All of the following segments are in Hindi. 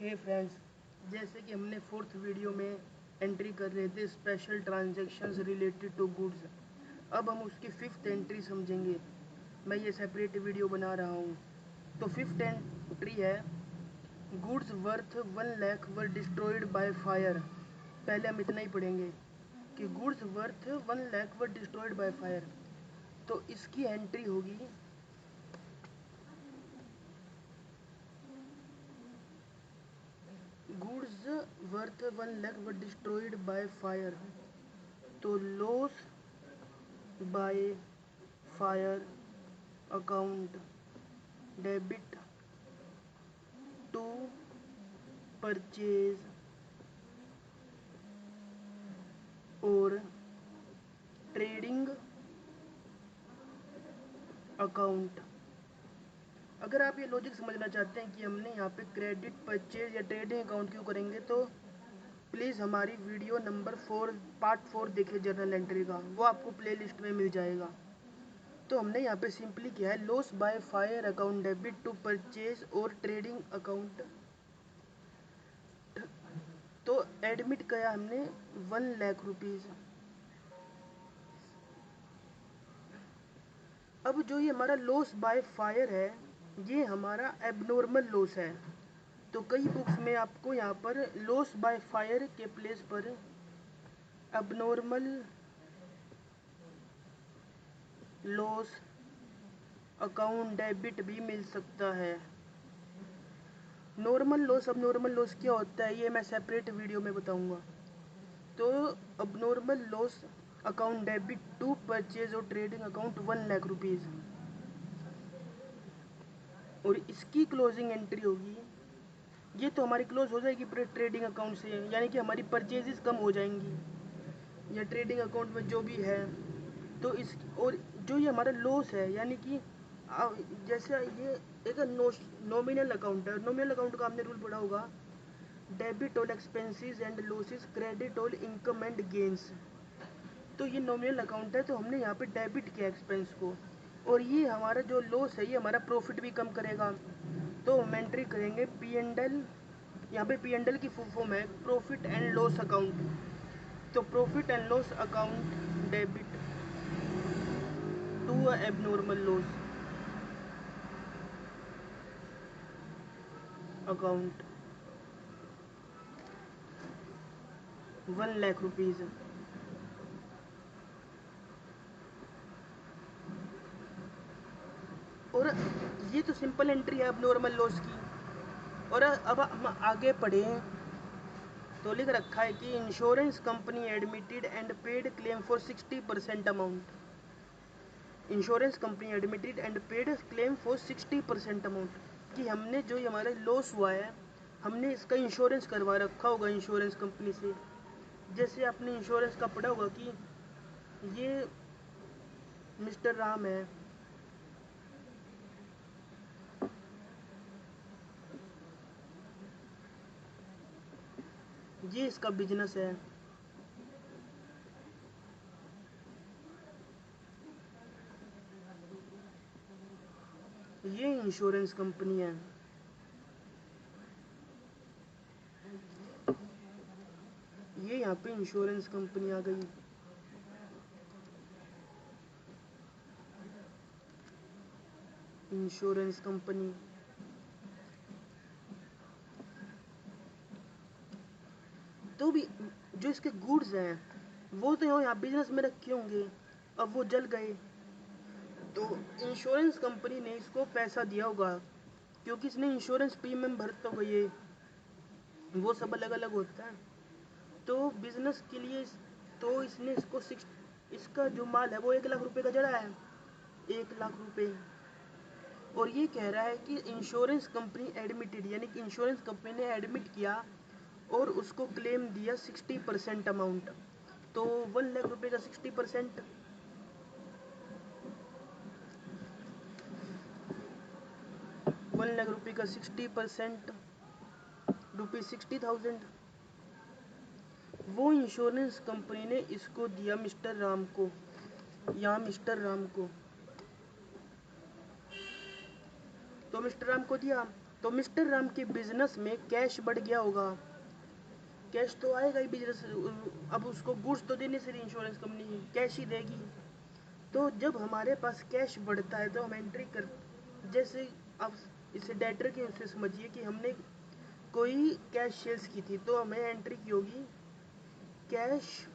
हे फ्रेंड्स, जैसे कि हमने फोर्थ वीडियो में एंट्री कर रहे थे special transactions related to goods. अब हम उसकी फिफ्थ एंट्री समझेंगे। मैं ये सेपरेट वीडियो बना रहा हूँ। तो फिफ्थ एंट्री है goods worth 1 lakh were destroyed by fire. पहले हम इतना ही पढ़ेंगे कि goods worth 1 lakh were destroyed by fire. तो इसकी एंट्री होगी goods worth 1 lakh were destroyed by fire. तो loss by fire account debit to purchase और ट्रेडिंग अकाउंट। अगर आप ये लॉजिक समझना चाहते हैं कि हमने यहाँ पे क्रेडिट परचेज या ट्रेडिंग अकाउंट क्यों करेंगे, तो प्लीज़ हमारी वीडियो नंबर 4 पार्ट 4 देखिए जर्नल एंट्री का, वो आपको प्लेलिस्ट में मिल जाएगा। तो हमने यहाँ पे सिंपली किया है loss by fire account debit to purchase और ट्रेडिंग अकाउंट। तो एडमिट किया हमने 1 लाख रुपीज़। अब जो ये हमारा लॉस बाय फायर है, ये हमारा एबनॉर्मल लॉस है। तो कई बुक्स में आपको यहाँ पर लॉस बाय फायर के प्लेस पर एबनॉर्मल लॉस अकाउंट डेबिट भी मिल सकता है। नॉर्मल लॉस अब नॉर्मल लॉस क्या होता है ये मैं सेपरेट वीडियो में बताऊंगा। तो abnormal loss account debit to purchase और ट्रेडिंग अकाउंट 1 लाख रुपीज़, और इसकी क्लोजिंग एंट्री होगी, ये तो हमारी क्लोज हो जाएगी ट्रेडिंग अकाउंट से, यानी कि हमारी परचेजेस कम हो जाएंगी या ट्रेडिंग अकाउंट में जो भी है। तो इस और जो ये हमारा लॉस है, यानी कि जैसे ये एक नॉमिनल अकाउंट है। नॉमिनल अकाउंट का आपने रूल पढ़ा होगा, debit all expenses and losses, credit all income and gains. तो ये नॉमिनल अकाउंट है, तो हमने यहाँ पे डेबिट किया एक्सपेंस को, और ये हमारा जो लॉस है ये हमारा प्रॉफिट भी कम करेगा। तो हम एंट्री करेंगे पी एंड एल। यहाँ पे पी एंड एल की फुल फॉर्म है प्रॉफिट एंड लॉस अकाउंट। तो profit and loss account debit to abnormal loss account 1 lakh rupees. और ये तो सिंपल एंट्री है एबनॉर्मल लॉस की। और अब हम आगे पढ़ें तो लिख रखा है कि insurance company admitted and paid claim for 60% amount. Insurance company admitted and paid claim for 60% amount, कि हमने जो हमारा लॉस हुआ है हमने इसका इंश्योरेंस करवा रखा होगा इंश्योरेंस कंपनी से। जैसे आपने इंश्योरेंस का पढ़ा होगा कि ये मिस्टर राम है, ये इसका बिजनेस है, ये इंश्योरेंस कंपनी है। ये यहाँ पे इंश्योरेंस कंपनी आ गई। इंश्योरेंस कंपनी तो भी जो इसके गुड्स हैं वो तो यहाँ बिजनेस में रखे होंगे, अब वो जल गए तो इंश्योरेंस कंपनी ने इसको पैसा दिया होगा, क्योंकि इसने इंश्योरेंस प्रीमियम भरता होगा, ये वो सब अलग अलग होता है। तो बिजनेस के लिए तो इसने इसको इसका जो माल है वो 1 लाख रुपए का जड़ा है, 1 लाख रुपए। और ये कह रहा है कि इंश्योरेंस कंपनी एडमिटेड, यानी कि इंश्योरेंस कंपनी ने एडमिट किया और उसको क्लेम दिया 60% अमाउंट। तो 1 लाख रुपए का 60%, 1 लाख रुपए का 60% रुपीज 60,000, वो इंश्योरेंस कंपनी ने इसको दिया मिस्टर राम को, या मिस्टर राम को। तो मिस्टर राम को दिया, तो मिस्टर राम के बिजनेस में कैश बढ़ गया होगा, कैश तो आएगा ही बिजनेस, अब उसको गुड्स तो देने से इंश्योरेंस कंपनी कैश ही देगी। तो जब हमारे पास कैश बढ़ता है तो हम एंट्री कर, जैसे अब इसे डेटर के उससे समझिए कि हमने कोई कैश सेल्स की थी तो हमें एंट्री की होगी cash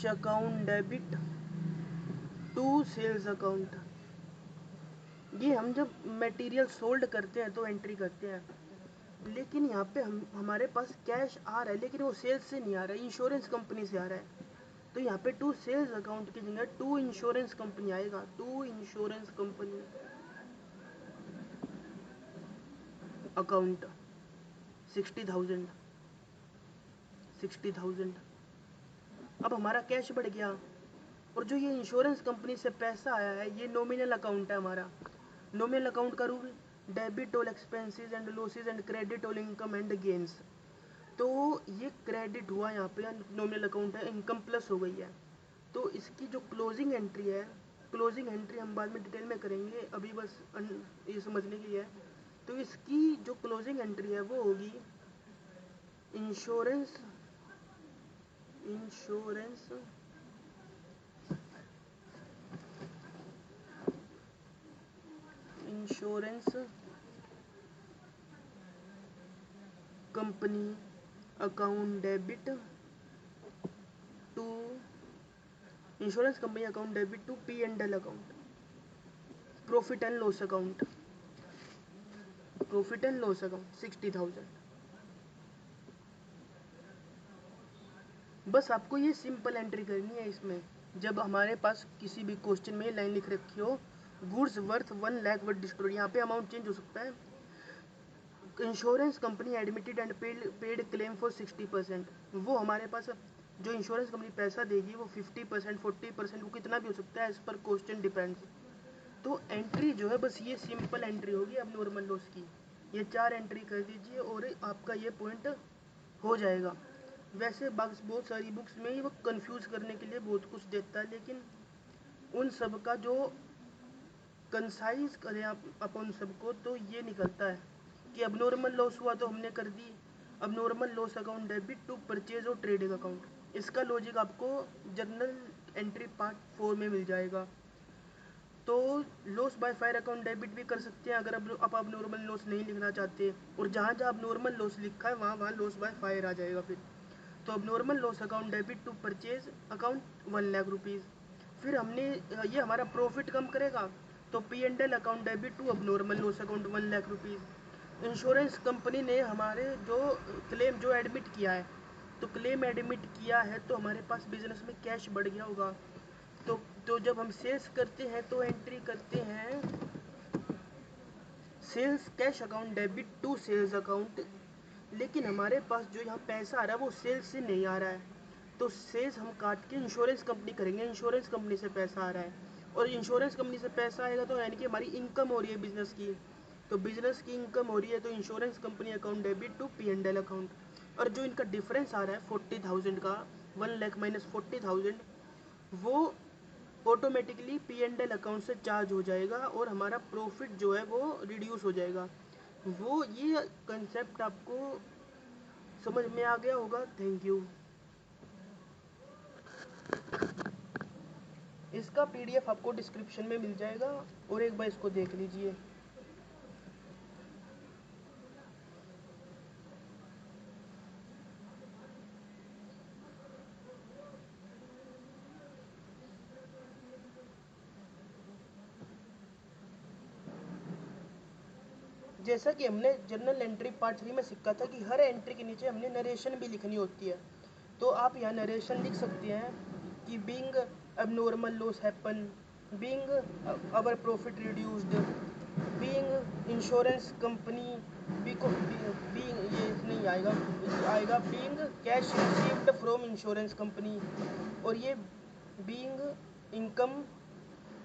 account debit to sales account. ये हम जब मटेरियल सोल्ड करते हैं तो एंट्री करते हैं, लेकिन यहाँ पे हमारे पास कैश आ रहा है लेकिन वो सेल्स से नहीं आ रहा है, इंश्योरेंस कंपनी से आ रहा है। तो यहाँ पे टू सेल्स अकाउंट की जगह टू इंश्योरेंस कंपनी आएगा, टू इंश्योरेंस कंपनी अकाउंट 60,000। अब हमारा कैश बढ़ गया, और जो ये इंश्योरेंस कंपनी से पैसा आया है ये नॉमिनल अकाउंट है हमारा। नॉमिनल अकाउंट का rule debit all expenses and losses and credit all income and gains. तो ये क्रेडिट हुआ यहाँ पे, नॉमिनल अकाउंट है, इनकम प्लस हो गई है। तो इसकी जो क्लोजिंग एंट्री है, क्लोजिंग एंट्री हम बाद में डिटेल में करेंगे, अभी बस ये समझने के लिए है। तो इसकी जो क्लोजिंग एंट्री है वो होगी insurance company account debit to insurance company account debit to P&L account, profit and loss account 60,000। बस आपको ये सिंपल एंट्री करनी है इसमें। जब हमारे पास किसी भी क्वेश्चन में लाइन लिख रखी हो goods worth 1 lakh worth destroyed, यहाँ पे अमाउंट चेंज हो सकता है। Insurance company admitted and paid claim for 60%, वो हमारे पास जो इंश्योरेंस कंपनी पैसा देगी वो 50%, 40%, वो कितना भी हो सकता है, इस पर क्वेश्चन डिपेंड्स। तो एंट्री जो है बस ये सिंपल एंट्री होगी अब नॉर्मल लॉस की, ये 4 एंट्री कर दीजिए और आपका ये पॉइंट हो जाएगा। वैसे बहुत सारी बुक्स में वो कंफ्यूज करने के लिए बहुत कुछ देता है, लेकिन उन सब का जो कंसाइज करें अपन सबको तो ये निकलता है कि अब नॉर्मल लॉस हुआ तो हमने कर दी, abnormal loss account debit to purchase और ट्रेडिंग अकाउंट। इसका लॉजिक आपको जर्नल एंट्री पार्ट 4 में मिल जाएगा। तो loss by fire account debit भी कर सकते हैं अगर अब नॉर्मल लॉस नहीं लिखना चाहते, और जहाँ जहाँ नॉर्मल लॉस लिखा है वहाँ वहाँ लॉस बाय फायर आ जाएगा फिर। तो abnormal loss account debit to purchase account 1 lakh rupees. फिर हमने ये हमारा प्रॉफिट कम करेगा तो P&L account debit to abnormal loss account 1 lakh rupees. Insurance company ने हमारे जो क्लेम जो एडमिट किया है, तो क्लेम एडमिट किया है तो हमारे पास बिजनेस में कैश बढ़ गया होगा। तो जब हम सेल्स करते हैं तो एंट्री करते हैं sales cash account debit to sales account, लेकिन हमारे पास जो यहाँ पैसा आ रहा है वो सेल्स से नहीं आ रहा है, तो सेल्स हम काट के इंश्योरेंस कंपनी करेंगे, इंश्योरेंस कंपनी से पैसा आ रहा है, और इंश्योरेंस कंपनी से पैसा आएगा तो यानी कि हमारी इनकम हो रही है बिजनेस की, तो बिजनेस की इनकम हो रही है तो insurance company account debit to P&L account. और जो इनका डिफरेंस आ रहा है 40,000 का, 1 लाख माइनस 40,000, वो ऑटोमेटिकली P&L अकाउंट से चार्ज हो जाएगा और हमारा प्रॉफिट जो है वो रिड्यूस हो जाएगा। वो ये कंसेप्ट आपको समझ में आ गया होगा। Thank you. इसका PDF आपको डिस्क्रिप्शन में मिल जाएगा और एक बार इसको देख लीजिए। जैसा कि हमने जर्नल एंट्री पार्ट 3 में सीखा था कि हर एंट्री के नीचे हमने नरेशन भी लिखनी होती है, तो आप यहाँ नरेशन लिख सकते हैं कि being abnormal loss happen, being our profit reduced, being insurance company, being ये नहीं आएगा, आएगा being cash received from insurance company, और ये being income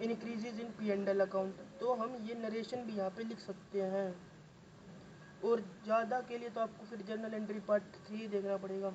increases in P&L account। तो हम ये नरेशन भी यहाँ पे लिख सकते हैं, और ज़्यादा के लिए तो आपको फिर जर्नल एंट्री पार्ट 3 देखना पड़ेगा।